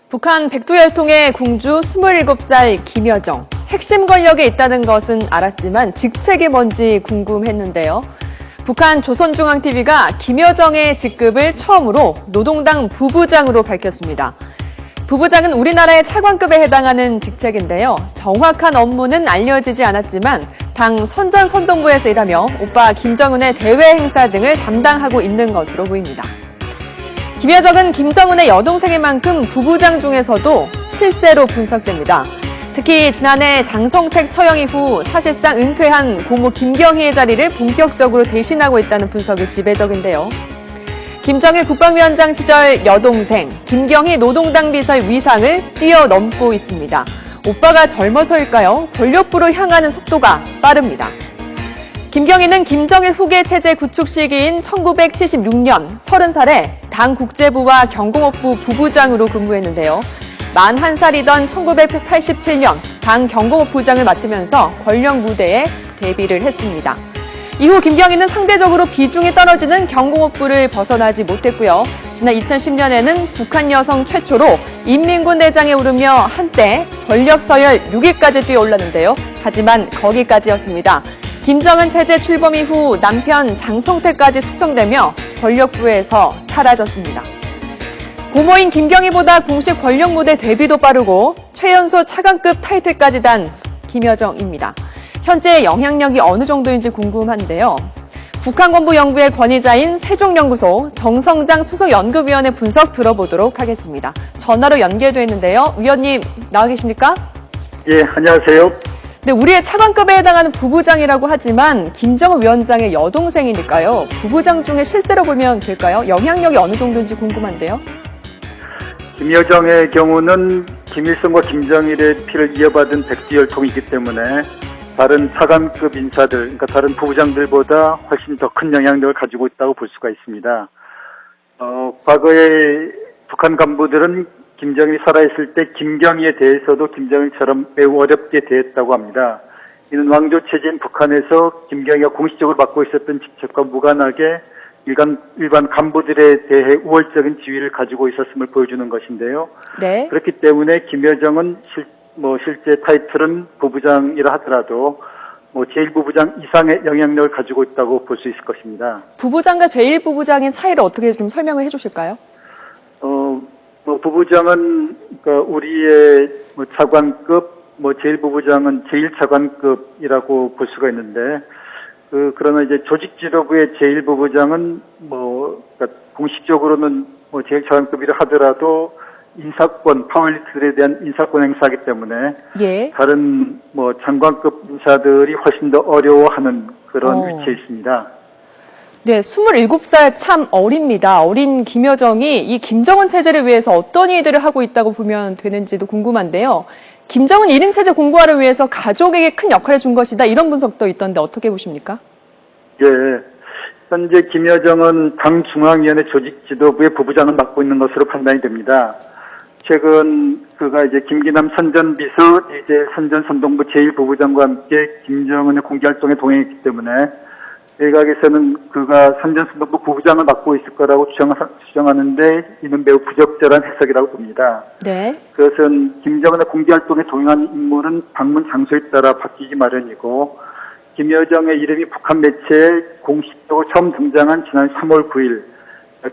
북한 백두혈통의 공주 27살 김여정. 핵심 권력에 있다는 것은 알았지만 직책이 뭔지 궁금했는데요. 북한 조선중앙TV가 김여정의 직급을 처음으로 노동당 부부장으로 밝혔습니다. 부부장은 우리나라의 차관급에 해당하는 직책인데요. 정확한 업무는 알려지지 않았지만 당 선전선동부에서 일하며 오빠 김정은의 대외 행사 등을 담당하고 있는 것으로 보입니다. 김여정은 김정은의 여동생인 만큼 부부장 중에서도 실세로 분석됩니다. 특히 지난해 장성택 처형 이후 사실상 은퇴한 고모 김경희의 자리를 본격적으로 대신하고 있다는 분석이 지배적인데요. 김정일 국방위원장 시절 여동생 김경희 노동당 비서의 위상을 뛰어넘고 있습니다. 오빠가 젊어서일까요? 권력부로 향하는 속도가 빠릅니다. 김경희는 김정일 후계 체제 구축 시기인 1976년 30살에 당 국제부와 경공업부 부부장으로 근무했는데요. 41살이던 1987년 당 경공업부장을 맡으면서 권력 무대에 데뷔를 했습니다. 이후 김경희는 상대적으로 비중이 떨어지는 경공업부를 벗어나지 못했고요. 지난 2010년에는 북한 여성 최초로 인민군 대장에 오르며 한때 권력 서열 6위까지 뛰어올랐는데요. 하지만 거기까지였습니다. 김정은 체제 출범 이후 남편 장성택까지 숙청되며 권력부에서 사라졌습니다. 고모인 김경희보다 공식 권력 무대 데뷔도 빠르고 최연소 차관급 타이틀까지 단 김여정입니다. 현재 영향력이 어느 정도인지 궁금한데요. 북한권부연구의 권위자인 세종연구소 정성장 수석연구위원의 분석 들어보도록 하겠습니다. 전화로 연결돼 있는데요. 위원님 나와 계십니까? 예, 안녕하세요. 네, 우리의 차관급에 해당하는 부부장이라고 하지만 김정은 위원장의 여동생이니까요. 부부장 중에 실세로 보면 될까요? 영향력이 어느 정도인지 궁금한데요. 김여정의 경우는 김일성과 김정일의 피를 이어받은 백두혈통이기 때문에 다른 차관급 인사들, 그러니까 다른 부부장들보다 훨씬 더 큰 영향력을 가지고 있다고 볼 수가 있습니다. 과거에 북한 간부들은 김정일이 살아있을 때 김경희에 대해서도 김정일처럼 매우 어렵게 대했다고 합니다. 이는 왕조 체제인 북한에서 김경희가 공식적으로 맡고 있었던 직책과 무관하게 일반 간부들에 대해 우월적인 지위를 가지고 있었음을 보여주는 것인데요. 네. 그렇기 때문에 김여정은 실제 타이틀은 부부장이라 하더라도 제1부부장 이상의 영향력을 가지고 있다고 볼 수 있을 것입니다. 부부장과 제1부부장의 차이를 어떻게 좀 설명을 해주실까요? 부부장은 그러니까 우리의 차관급, 제1부부장은 제1차관급이라고 볼 수가 있는데, 그러나 이제 조직지도부의 제1부부장은 그러니까 공식적으로는 제1차관급이라 하더라도 인사권, 파워리스트들에 대한 인사권 행사하기 때문에 예. 다른 장관급 인사들이 훨씬 더 어려워하는 그런 위치에 있습니다. 네, 27살 참 어립니다. 어린 김여정이 이 김정은 체제를 위해서 어떤 일들을 하고 있다고 보면 되는지도 궁금한데요. 김정은 일인체제 공고화를 위해서 가족에게 큰 역할을 준 것이다. 이런 분석도 있던데 어떻게 보십니까? 예. 현재 김여정은 당 중앙위원회 조직지도부의 부부장을 맡고 있는 것으로 판단이 됩니다. 최근 그가 이제 김기남 선전비서, 이제 선전선동부 제1부부장과 함께 김정은의 공개활동에 동행했기 때문에 일각에서는 그가 선전선동부 부부장을 맡고 있을 거라고 주장하는데 이는 매우 부적절한 해석이라고 봅니다. 네. 그것은 김정은의 공개활동에 동행한 인물은 방문 장소에 따라 바뀌기 마련이고 김여정의 이름이 북한 매체에 공식적으로 처음 등장한 지난 3월 9일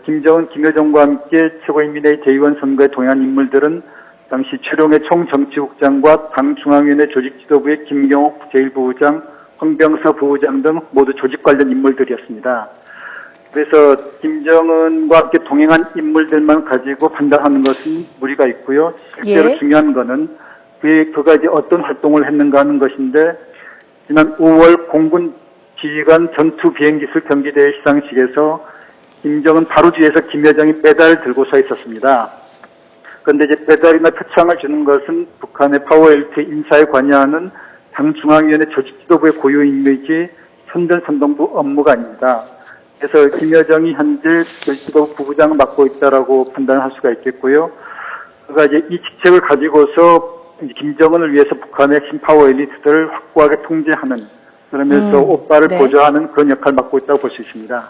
김정은, 김여정과 함께 최고인민회의 대의원 선거에 동행한 인물들은 당시 최룡해 총정치국장과 당 중앙위원회 조직지도부의 김경옥 제1부부장, 황병서 부부장 등 모두 조직 관련 인물들이었습니다. 그래서 김정은과 함께 동행한 인물들만 가지고 판단하는 것은 무리가 있고요. 실제로 예. 중요한 것은 그가 이제 어떤 활동을 했는가 하는 것인데 지난 5월 공군 지휘관 전투 비행기술 경기대회 시상식에서 김정은 바로 뒤에서 김여정이 메달을 들고 서 있었습니다. 그런데 이제 메달이나 표창을 주는 것은 북한의 파워엘트 인사에 관여하는 당 중앙위원회 조직지도부의 고유임이지 선전선동부 업무가 아닙니다. 그래서 김여정이 현재 조직지도부 부부장을 맡고 있다라고 판단할 수가 있겠고요. 그가 이제 이 직책을 가지고서 김정은을 위해서 북한의 핵심 파워 엘리트들을 확고하게 통제하는 그러면서 오빠를 네. 보좌하는 그런 역할을 맡고 있다고 볼 수 있습니다.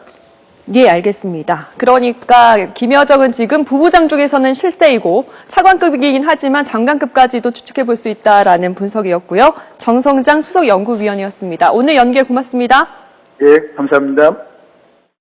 예, 알겠습니다. 그러니까 김여정은 지금 부부장 중에서는 실세이고 차관급이긴 하지만 장관급까지도 추측해 볼 수 있다라는 분석이었고요. 정성장 수석연구위원이었습니다. 오늘 연결 고맙습니다. 예, 감사합니다.